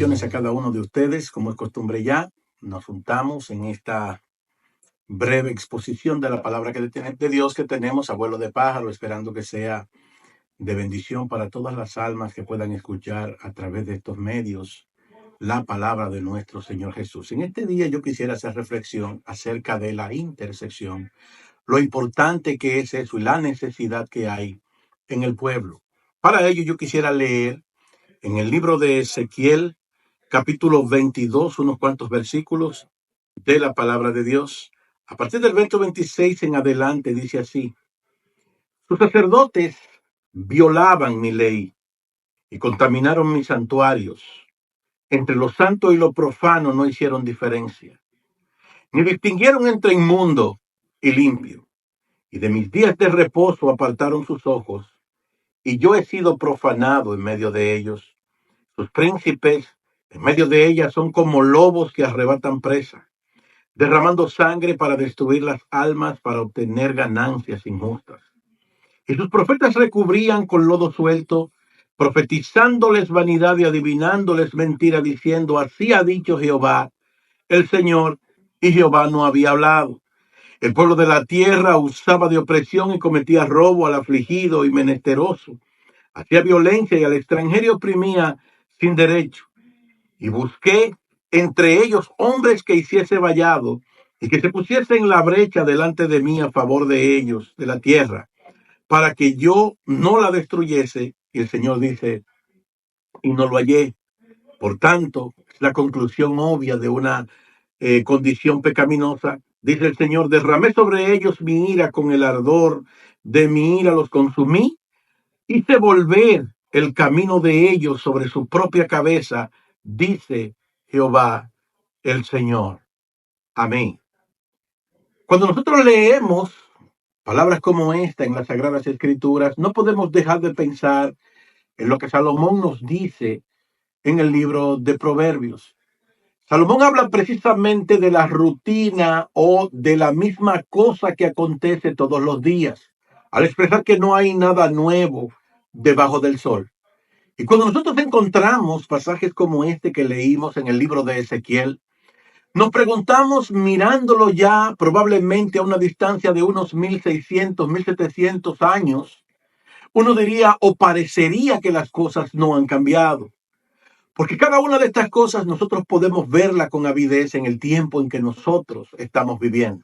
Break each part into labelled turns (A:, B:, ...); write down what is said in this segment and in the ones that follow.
A: Bendiciones a cada uno de ustedes. Como es costumbre ya, nos juntamos en esta breve exposición de la palabra de Dios que tenemos, abuelo de pájaro, esperando que sea de bendición para todas las almas que puedan escuchar a través de estos medios la palabra de nuestro Señor Jesús. En este día yo quisiera hacer reflexión acerca de la intersección, lo importante que es eso y la necesidad que hay en el pueblo. Para ello yo quisiera leer en el libro de Ezequiel, capítulo 22, unos cuantos versículos de la palabra de Dios. A partir del verso 26 en adelante dice así: sus sacerdotes violaban mi ley y contaminaron mis santuarios. Entre lo santo y lo profano no hicieron diferencia, ni distinguieron entre inmundo y limpio. Y de mis días de reposo apartaron sus ojos, y yo he sido profanado en medio de ellos. Sus príncipes en medio de ellas son como lobos que arrebatan presa, derramando sangre para destruir las almas, para obtener ganancias injustas. Y sus profetas recubrían con lodo suelto, profetizándoles vanidad y adivinándoles mentira, diciendo: así ha dicho Jehová, el Señor, y Jehová no había hablado. El pueblo de la tierra usaba de opresión y cometía robo al afligido y menesteroso. Hacía violencia y al extranjero oprimía sin derecho. Y busqué entre ellos hombres que hiciese vallado y que se pusiese en la brecha delante de mí a favor de ellos, de la tierra, para que yo no la destruyese. Y el Señor dice: y no lo hallé. Por tanto, es la conclusión obvia de una condición pecaminosa. Dice el Señor: derramé sobre ellos mi ira, con el ardor de mi ira los consumí, hice volver el camino de ellos sobre su propia cabeza, dice Jehová el Señor. Amén. Cuando nosotros leemos palabras como esta en las Sagradas Escrituras, no podemos dejar de pensar en lo que Salomón nos dice en el libro de Proverbios. Salomón habla precisamente de la rutina o de la misma cosa que acontece todos los días, al expresar que no hay nada nuevo debajo del sol. Y cuando nosotros encontramos pasajes como este que leímos en el libro de Ezequiel, nos preguntamos, mirándolo ya probablemente a una distancia de unos 1600, 1700 años, uno diría o parecería que las cosas no han cambiado. Porque cada una de estas cosas nosotros podemos verla con avidez en el tiempo en que nosotros estamos viviendo.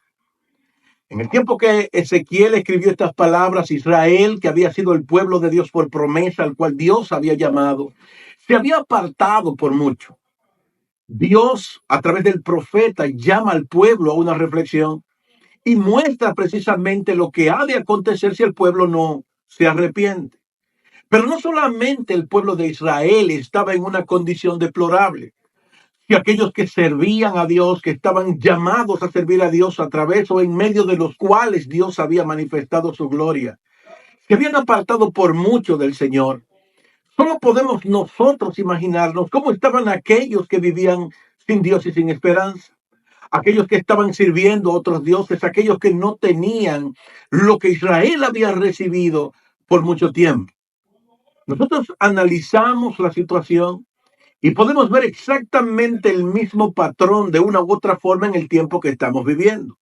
A: En el tiempo que Ezequiel escribió estas palabras, Israel, que había sido el pueblo de Dios por promesa, al cual Dios había llamado, se había apartado por mucho. Dios, a través del profeta, llama al pueblo a una reflexión y muestra precisamente lo que ha de acontecer si el pueblo no se arrepiente. Pero no solamente el pueblo de Israel estaba en una condición deplorable, y aquellos que servían a Dios, que estaban llamados a servir a Dios a través o en medio de los cuales Dios había manifestado su gloria, se habían apartado por mucho del Señor. Solo podemos nosotros imaginarnos cómo estaban aquellos que vivían sin Dios y sin esperanza, aquellos que estaban sirviendo a otros dioses, aquellos que no tenían lo que Israel había recibido por mucho tiempo. Nosotros analizamos la situación y podemos ver exactamente el mismo patrón de una u otra forma en el tiempo que estamos viviendo.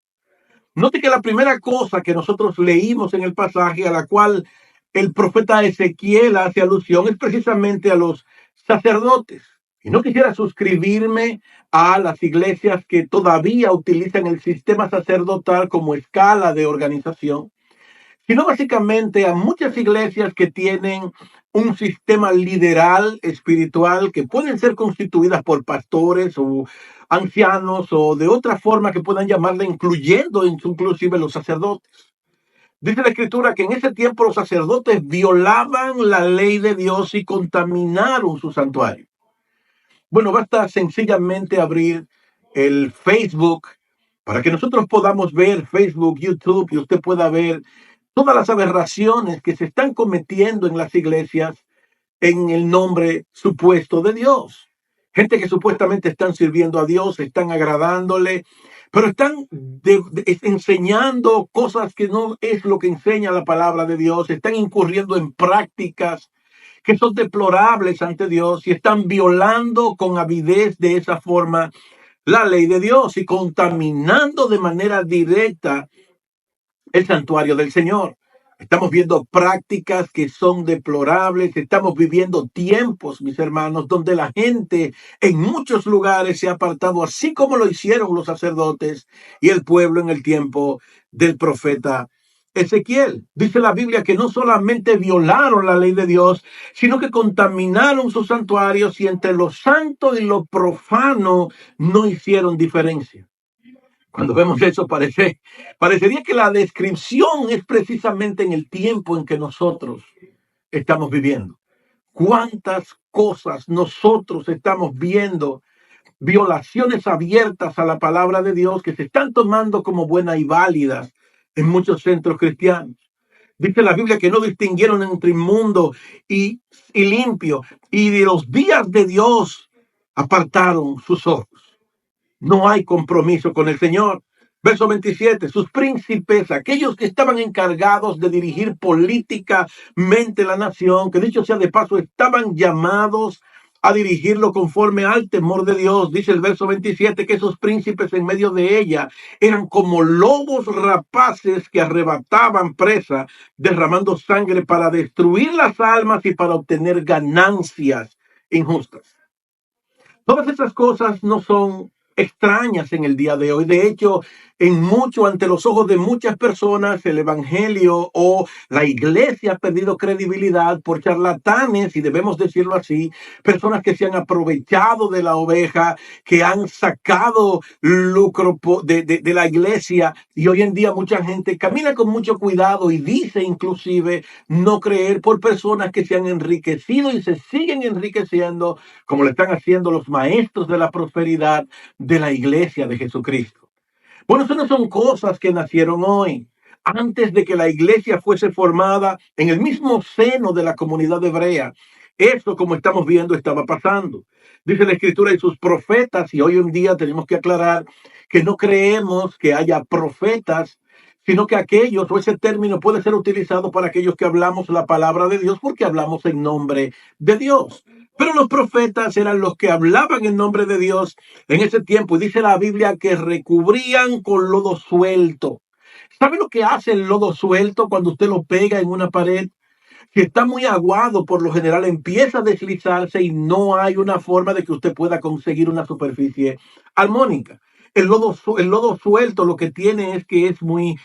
A: Note que la primera cosa que nosotros leímos en el pasaje a la cual el profeta Ezequiel hace alusión es precisamente a los sacerdotes. Y no quisiera suscribirme a las iglesias que todavía utilizan el sistema sacerdotal como escala de organización, sino básicamente a muchas iglesias que tienen un sistema lideral espiritual que pueden ser constituidas por pastores o ancianos o de otra forma que puedan llamarle, incluyendo inclusive los sacerdotes. Dice la Escritura que en ese tiempo los sacerdotes violaban la ley de Dios y contaminaron su santuario. Bueno, basta sencillamente abrir el Facebook para que nosotros podamos ver Facebook, YouTube, y usted pueda ver todas las aberraciones que se están cometiendo en las iglesias en el nombre supuesto de Dios. Gente que supuestamente están sirviendo a Dios, están agradándole, pero están enseñando cosas que no es lo que enseña la palabra de Dios, están incurriendo en prácticas que son deplorables ante Dios y están violando con avidez de esa forma la ley de Dios y contaminando de manera directa el santuario del Señor. Estamos viendo prácticas que son deplorables, estamos viviendo tiempos, mis hermanos, donde la gente en muchos lugares se ha apartado, así como lo hicieron los sacerdotes y el pueblo en el tiempo del profeta Ezequiel. Dice la Biblia que no solamente violaron la ley de Dios, sino que contaminaron sus santuarios y entre lo santo y lo profano no hicieron diferencia. Cuando vemos eso, parecería que la descripción es precisamente en el tiempo en que nosotros estamos viviendo. ¿Cuántas cosas nosotros estamos viendo? Violaciones abiertas a la palabra de Dios que se están tomando como buenas y válidas en muchos centros cristianos. Dice la Biblia que no distinguieron entre inmundo y limpio, y de los días de Dios apartaron sus ojos. No hay compromiso con el Señor. Verso 27, sus príncipes, aquellos que estaban encargados de dirigir políticamente la nación, que dicho sea de paso, estaban llamados a dirigirlo conforme al temor de Dios. Dice el verso 27 que esos príncipes en medio de ella eran como lobos rapaces que arrebataban presa, derramando sangre para destruir las almas y para obtener ganancias injustas. Todas esas cosas no son extrañas en el día de hoy. De hecho, ante los ojos de muchas personas, el evangelio o la iglesia ha perdido credibilidad por charlatanes, y debemos decirlo así, personas que se han aprovechado de la oveja, que han sacado lucro de la iglesia, y hoy en día mucha gente camina con mucho cuidado y dice inclusive no creer por personas que se han enriquecido y se siguen enriqueciendo, como lo están haciendo los maestros de la prosperidad de la iglesia de Jesucristo. Bueno, eso no son cosas que nacieron hoy. Antes de que la iglesia fuese formada en el mismo seno de la comunidad hebrea, eso, como estamos viendo, estaba pasando. Dice la Escritura y sus profetas, y hoy en día tenemos que aclarar que no creemos que haya profetas, sino que aquellos, o ese término puede ser utilizado para aquellos que hablamos la palabra de Dios porque hablamos en nombre de Dios. Pero los profetas eran los que hablaban en nombre de Dios en ese tiempo. Y dice la Biblia que recubrían con lodo suelto. ¿Sabe lo que hace el lodo suelto cuando usted lo pega en una pared? Si está muy aguado, por lo general empieza a deslizarse y no hay una forma de que usted pueda conseguir una superficie armónica. El lodo suelto lo que tiene es que es muy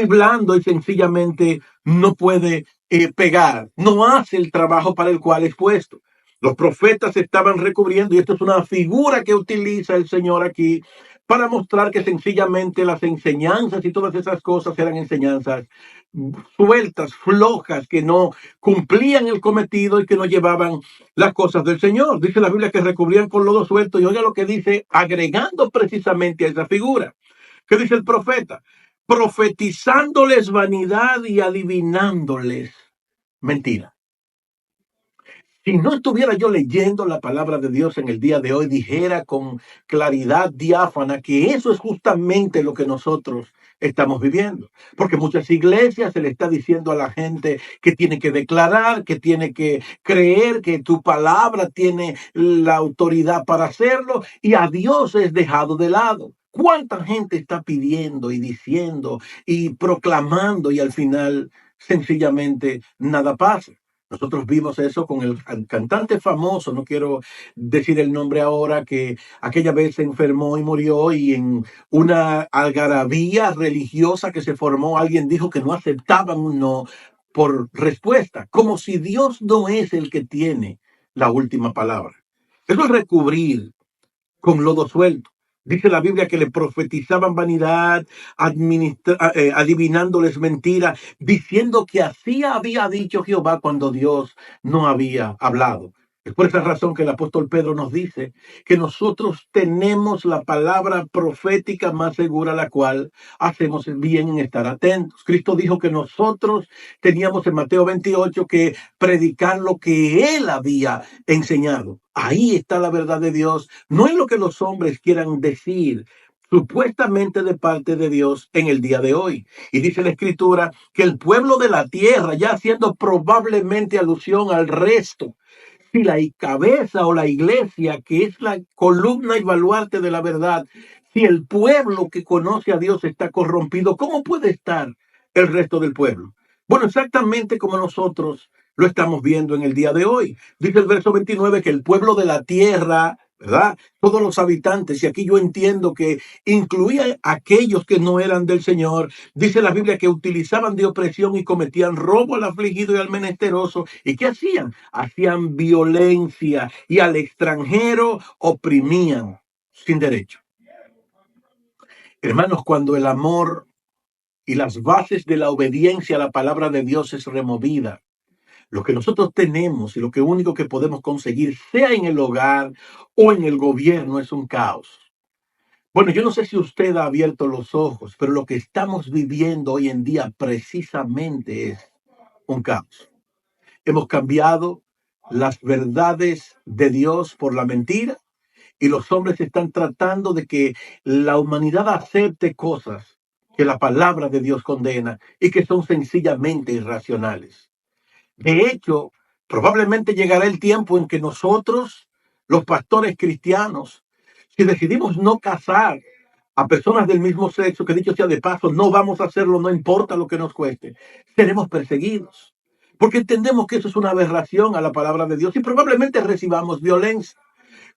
A: blando y sencillamente no puede pegar. No hace el trabajo para el cual es puesto. Los profetas estaban recubriendo, y esto es una figura que utiliza el Señor aquí para mostrar que sencillamente las enseñanzas y todas esas cosas eran enseñanzas sueltas, flojas, que no cumplían el cometido y que no llevaban las cosas del Señor. Dice la Biblia que recubrían con lodo suelto, y oiga lo que dice, agregando precisamente a esa figura. ¿Qué dice el profeta? Profetizándoles vanidad y adivinándoles mentira. Si no estuviera yo leyendo la palabra de Dios en el día de hoy, dijera con claridad diáfana que eso es justamente lo que nosotros estamos viviendo. Porque muchas iglesias se le está diciendo a la gente que tiene que declarar, que tiene que creer, que tu palabra tiene la autoridad para hacerlo, y a Dios es dejado de lado. ¿Cuánta gente está pidiendo y diciendo y proclamando y al final sencillamente nada pasa? Nosotros vimos eso con el cantante famoso, no quiero decir el nombre ahora, que aquella vez se enfermó y murió, y en una algarabía religiosa que se formó, alguien dijo que no aceptaban un no por respuesta, como si Dios no es el que tiene la última palabra. Eso es recubrir con lodo suelto. Dice la Biblia que le profetizaban vanidad, adivinándoles mentira, diciendo que así había dicho Jehová cuando Dios no había hablado. Es por esa razón que el apóstol Pedro nos dice que nosotros tenemos la palabra profética más segura, a la cual hacemos bien en estar atentos. Cristo dijo que nosotros teníamos en Mateo 28 que predicar lo que él había enseñado. Ahí está la verdad de Dios, no es lo que los hombres quieran decir supuestamente de parte de Dios en el día de hoy. Y dice la Escritura que el pueblo de la tierra, ya haciendo probablemente alusión al resto, si la cabeza o la iglesia, que es la columna y baluarte de la verdad, si el pueblo que conoce a Dios está corrompido, ¿cómo puede estar el resto del pueblo? Bueno, exactamente como nosotros lo estamos viendo en el día de hoy. Dice el verso 29 que el pueblo de la tierra, ¿verdad? Todos los habitantes, y aquí yo entiendo que incluía a aquellos que no eran del Señor. Dice la Biblia que utilizaban de opresión y cometían robo al afligido y al menesteroso. ¿Y qué hacían? Hacían violencia y al extranjero oprimían sin derecho. Hermanos, cuando el amor y las bases de la obediencia a la palabra de Dios es removida, lo que nosotros tenemos y lo que único que podemos conseguir, sea en el hogar o en el gobierno, es un caos. Bueno, yo no sé si usted ha abierto los ojos, pero lo que estamos viviendo hoy en día precisamente es un caos. Hemos cambiado las verdades de Dios por la mentira y los hombres están tratando de que la humanidad acepte cosas que la palabra de Dios condena y que son sencillamente irracionales. De hecho, probablemente llegará el tiempo en que nosotros, los pastores cristianos, si decidimos no casar a personas del mismo sexo, que dicho sea de paso, no vamos a hacerlo, no importa lo que nos cueste, seremos perseguidos. Porque entendemos que eso es una aberración a la palabra de Dios y probablemente recibamos violencia.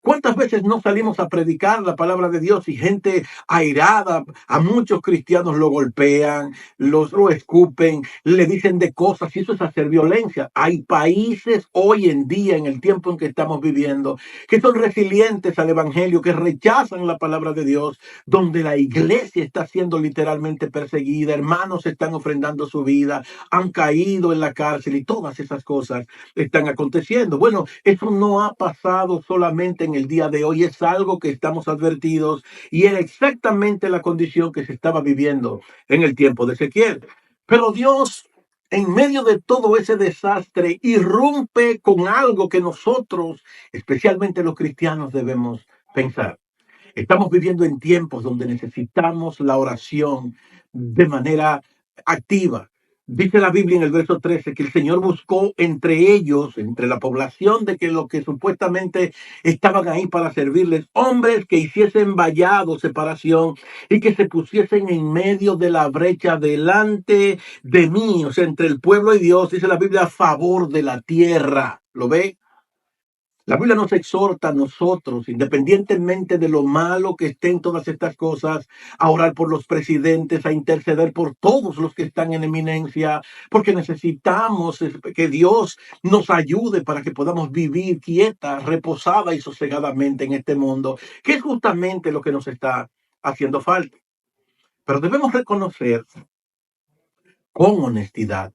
A: ¿Cuántas veces no salimos a predicar la palabra de Dios y gente airada, a muchos cristianos lo golpean, lo escupen, le dicen de cosas y eso es hacer violencia? Hay países hoy en día, en el tiempo en que estamos viviendo, que son resilientes al evangelio, que rechazan la palabra de Dios, donde la iglesia está siendo literalmente perseguida, hermanos están ofrendando su vida, han caído en la cárcel y todas esas cosas están aconteciendo. Bueno, eso no ha pasado solamente en el día de hoy, es algo que estamos advertidos y era exactamente la condición que se estaba viviendo en el tiempo de Ezequiel. Pero Dios, en medio de todo ese desastre, irrumpe con algo que nosotros, especialmente los cristianos, debemos pensar. Estamos viviendo en tiempos donde necesitamos la oración de manera activa. Dice la Biblia en el verso 13 que el Señor buscó entre ellos, entre la población de que lo que supuestamente estaban ahí para servirles, hombres que hiciesen vallado, separación y que se pusiesen en medio de la brecha delante de mí, o sea, entre el pueblo y Dios, dice la Biblia, a favor de la tierra. ¿Lo ve? La Biblia nos exhorta a nosotros, independientemente de lo malo que estén todas estas cosas, a orar por los presidentes, a interceder por todos los que están en eminencia, porque necesitamos que Dios nos ayude para que podamos vivir quieta, reposada y sosegadamente en este mundo, que es justamente lo que nos está haciendo falta. Pero debemos reconocer con honestidad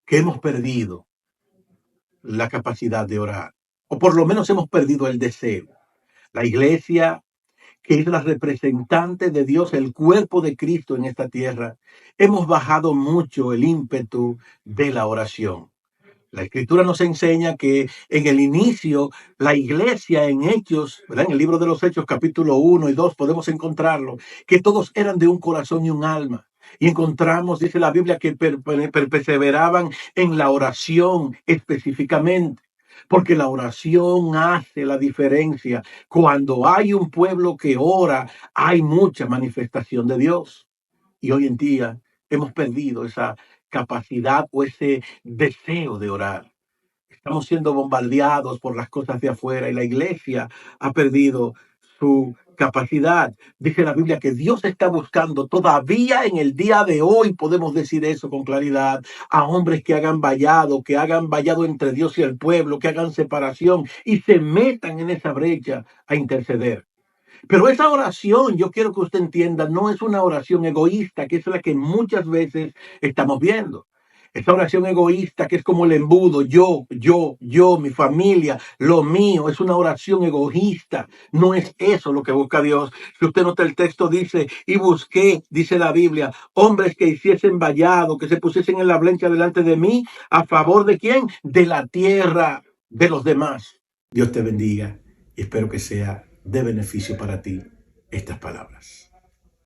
A: que hemos perdido la capacidad de orar, o por lo menos hemos perdido el deseo. La iglesia, que es la representante de Dios, el cuerpo de Cristo en esta tierra, hemos bajado mucho el ímpetu de la oración. La Escritura nos enseña que en el inicio, la iglesia en Hechos, ¿verdad? En el libro de los Hechos, capítulo 1 y 2, podemos encontrarlo, que todos eran de un corazón y un alma. Y encontramos, dice la Biblia, que perseveraban en la oración específicamente. Porque la oración hace la diferencia. Cuando hay un pueblo que ora, hay mucha manifestación de Dios. Y hoy en día hemos perdido esa capacidad o ese deseo de orar. Estamos siendo bombardeados por las cosas de afuera y la iglesia ha perdido su capacidad. Dice la Biblia que Dios está buscando todavía en el día de hoy, podemos decir eso con claridad, a hombres que hagan vallado entre Dios y el pueblo, que hagan separación y se metan en esa brecha a interceder. Pero esa oración, yo quiero que usted entienda, no es una oración egoísta, que es la que muchas veces estamos viendo. Esa oración egoísta que es como el embudo, yo, mi familia, lo mío, es una oración egoísta. No es eso lo que busca Dios. Si usted nota el texto dice, y busqué, dice la Biblia, hombres que hiciesen vallado, que se pusiesen en la brecha delante de mí, ¿a favor de quién? De la tierra de los demás. Dios te bendiga y espero que sea de beneficio para ti estas palabras.